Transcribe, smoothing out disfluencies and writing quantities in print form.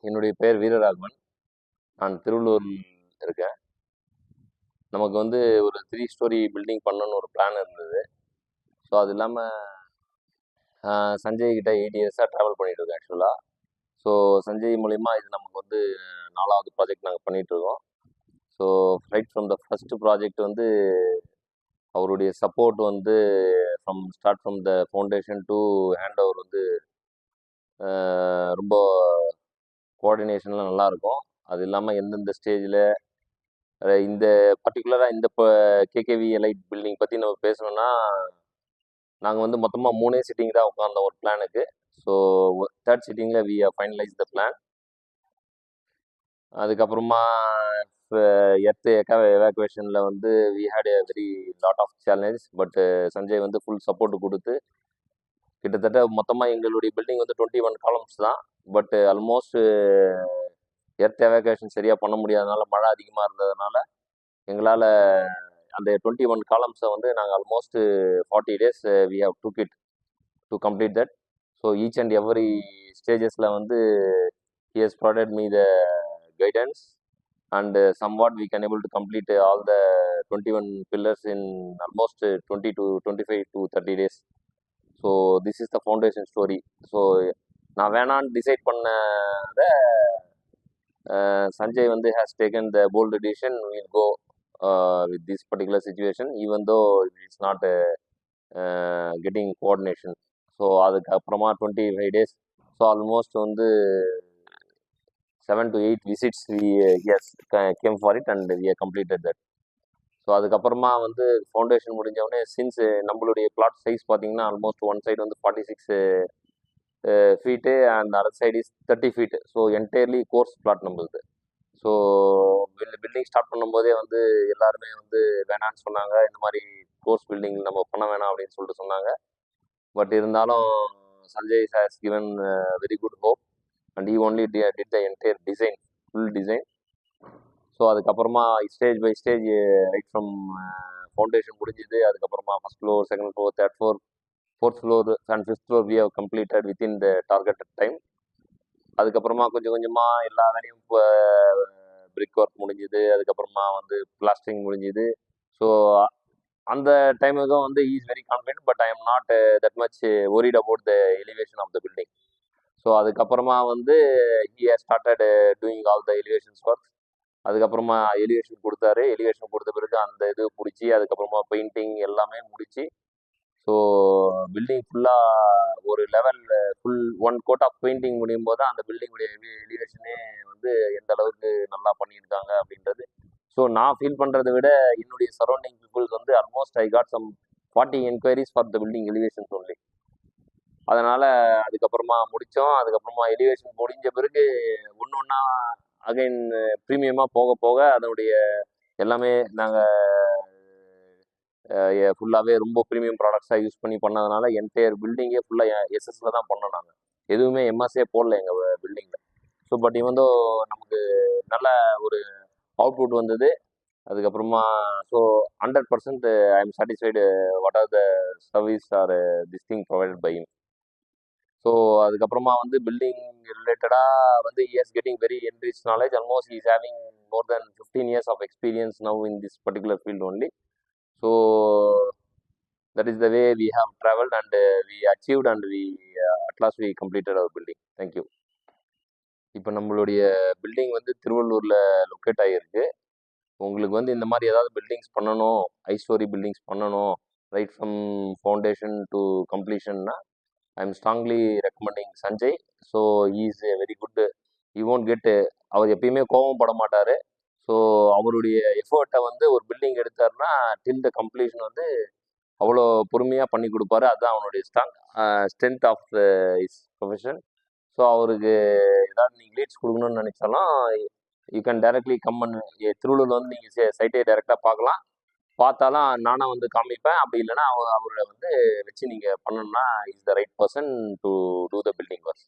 என்னுடைய பெயர் வீரராகவன். நான் திருவள்ளூரில் இருக்கேன். நமக்கு வந்து ஒரு 3 ஸ்டோரி பில்டிங் பண்ணணும்னு ஒரு பிளான் இருந்தது. ஸோ அது இல்லாமல் சஞ்சய் கிட்ட 8 இயர்ஸாக ட்ராவல் பண்ணிட்டு இருக்கேன் ஆக்சுவலாக. ஸோ சஞ்சய் மூலிமா இது நமக்கு வந்து 4வது ப்ராஜெக்ட் நாங்கள் பண்ணிகிட்ருக்கோம். So right from the first project வந்து அவருடைய சப்போர்ட் வந்து start from the foundation to hand over வந்து ரொம்ப கோஆர்டினேஷன்லாம் நல்லாயிருக்கும். அது இல்லாமல் எந்தெந்த ஸ்டேஜில் இந்த பர்டிகுலராக இந்த கேகேவி எலைட் பில்டிங் பற்றி நம்ம பேசணும்னா, நாங்கள் வந்து மொத்தமாக 3 சிட்டிங் தான் உட்காந்தோம் ஒரு பிளானுக்கு. ஸோ 3rd சிட்டிங்கில் வி ஃபைனலைஸ் த பிளான். அதுக்கப்புறமா எர்த் எவாக்குவேஷனில் வந்து we had a very lot of challenge. But Sanjay வந்து ஃபுல் சப்போர்ட் கொடுத்து கிட்டத்தட்ட மொத்தமாக எங்களுடைய பில்டிங் வந்து 21 காலம்ஸ் தான். பட் ஆல்மோஸ்ட் எர்த் எவாக்குவேஷன் சரியாக பண்ண முடியாதனால, மழை அதிகமாக இருந்ததுனால எங்களால் அந்த 21 காலம்ஸை வந்து நாங்கள் almost 40 days we have took it to complete that. So each and every ஸ்டேஜஸில் வந்து he has provided me the guidance and somewhat we can able to complete all the 21 pillars in almost 20 to 25 to 30 days. So this is the foundation story. So நான் வேணான்னு decide பண்ணதை Sanjay வந்து has taken the bold decision. We'll go with this particular situation, even though it's not getting coordination. So அதுக்கப்புறமா 25 days, so almost வந்து 7 to 8 visits we came for it and we have completed that. So அதுக்கப்புறமா வந்து foundation முடிஞ்சவொடனே, since நம்மளுடைய plot size பார்த்தீங்கன்னா almost one side வந்து 46 feet and the other side is 30 feet. So entirely course flat நம்மளுது. So building start பண்ணும்போதே வந்து எல்லாருமே வந்து வேணான்னு சொன்னாங்க. இந்த மாதிரி கோர்ஸ் பில்டிங் நம்ம பண்ண வேணாம் அப்படின்னு சொல்லிட்டு சொன்னாங்க. பட் இருந்தாலும் Sanjay has given very good hope and he only did the entire design, full design. So அதுக்கப்புறமா stage by stage right from foundation முடிஞ்சுது. அதுக்கப்புறமா first floor, second floor, third floor, fourth floor and fifth floor we have completed within the targeted time. அதுக்கப்புறமா கொஞ்சம் கொஞ்சமாக எல்லா வேலையும் இப்போ பிரிக் work முடிஞ்சுது. அதுக்கப்புறமா வந்து பிளாஸ்டரிங் முடிஞ்சுது. ஸோ அந்த டைமுக்கும் வந்து is very confident. But I am not that much worried about the elevation of the building. So அதுக்கப்புறமா வந்து he has started doing all the elevations work. அதுக்கப்புறமா எலிவேஷன் கொடுத்தாரு. எலிவேஷன் கொடுத்த பிறகு அந்த இது முடிச்சு, அதுக்கப்புறமா பெயிண்டிங் எல்லாமே முடிச்சு, ஸோ பில்டிங் ஃபுல்லாக ஒரு level full 1 coat of painting முடியும் போது தான் அந்த பில்டிங்குடைய எலிவேஷனே வந்து எந்த அளவுக்கு நல்லா பண்ணியிருக்காங்க அப்படின்றது. ஸோ நான் ஃபீல் பண்ணுறதை விட என்னுடைய சரௌண்டிங் பீப்புள்ஸ் வந்து almost I got some 40 enquiries for the building elevations only. அதனால் அதுக்கப்புறமா முடித்தோம். அதுக்கப்புறமா எலிவேஷன் முடிஞ்ச பிறகு ஒன்று ஒன்றா அகைன் ப்ரீமியமாக போக போக அதனுடைய எல்லாமே நாங்கள் ஃபுல்லாகவே ரொம்ப ப்ரீமியம் ப்ராடக்ட்ஸாக யூஸ் பண்ணி பண்ணதுனால என்டையர் பில்டிங்கே ஃபுல்லாக எஸ்எஸ்ல தான் பண்ணோம் நாங்கள். எதுவுமே எம்எஸ்ஏ போடல எங்கள் பில்டிங்கில். ஸோ பட் இவந்தோ நமக்கு நல்ல ஒரு அவுட்புட் வந்தது. அதுக்கப்புறமா so 100% I am satisfied what are the service are this thing provided by him. So அதுக்கப்புறமா வந்து பில்டிங் ரிலேட்டடாக வந்து he is getting very enriched knowledge. Almost he is having more than 15 years of experience now in this particular field only. So that is the way we have traveled and we achieved and we at last we completed our building. Thank you. இப்போ நம்மளுடைய building வந்து திருவள்ளூரில் locate ஆகியிருக்கு. உங்களுக்கு வந்து இந்த மாதிரி ஏதாவது பில்டிங்ஸ் பண்ணணும், ஹை ஸ்டோரி பில்டிங்ஸ் பண்ணணும், ரைட் ஃப்ரம் ஃபவுண்டேஷன் டு கம்ப்ளீஷன்னா I am strongly recommending Sanjay. So he is very good. You won't get, அவர் எப்பயுமே கோபம் பட மாட்டார். ஸோ அவருடைய எஃபர்ட்டை வந்து ஒரு பில்டிங் எடுத்தாருன்னா டில் த கம்ப்ளீஷன் வந்து அவ்வளோ பொறுமையாக பண்ணி கொடுப்பாரு. அதுதான் அவனுடைய strength of is profession. So அவருக்கு ஏதாவது நீங்கள் லீட்ஸ் கொடுக்கணும்னு நினச்சாலும் யூ கேன் டைரக்ட்லி திருவள்ளூரில் வந்து நீங்கள் சைட்டை டைரெக்டாக பார்க்கலாம். பார்த்தாலும் நானும் வந்து காமிப்பேன். அப்படி இல்லைன்னா அவரை வந்து வச்சு நீங்கள் பண்ணணும்னா is the right person to do the building work.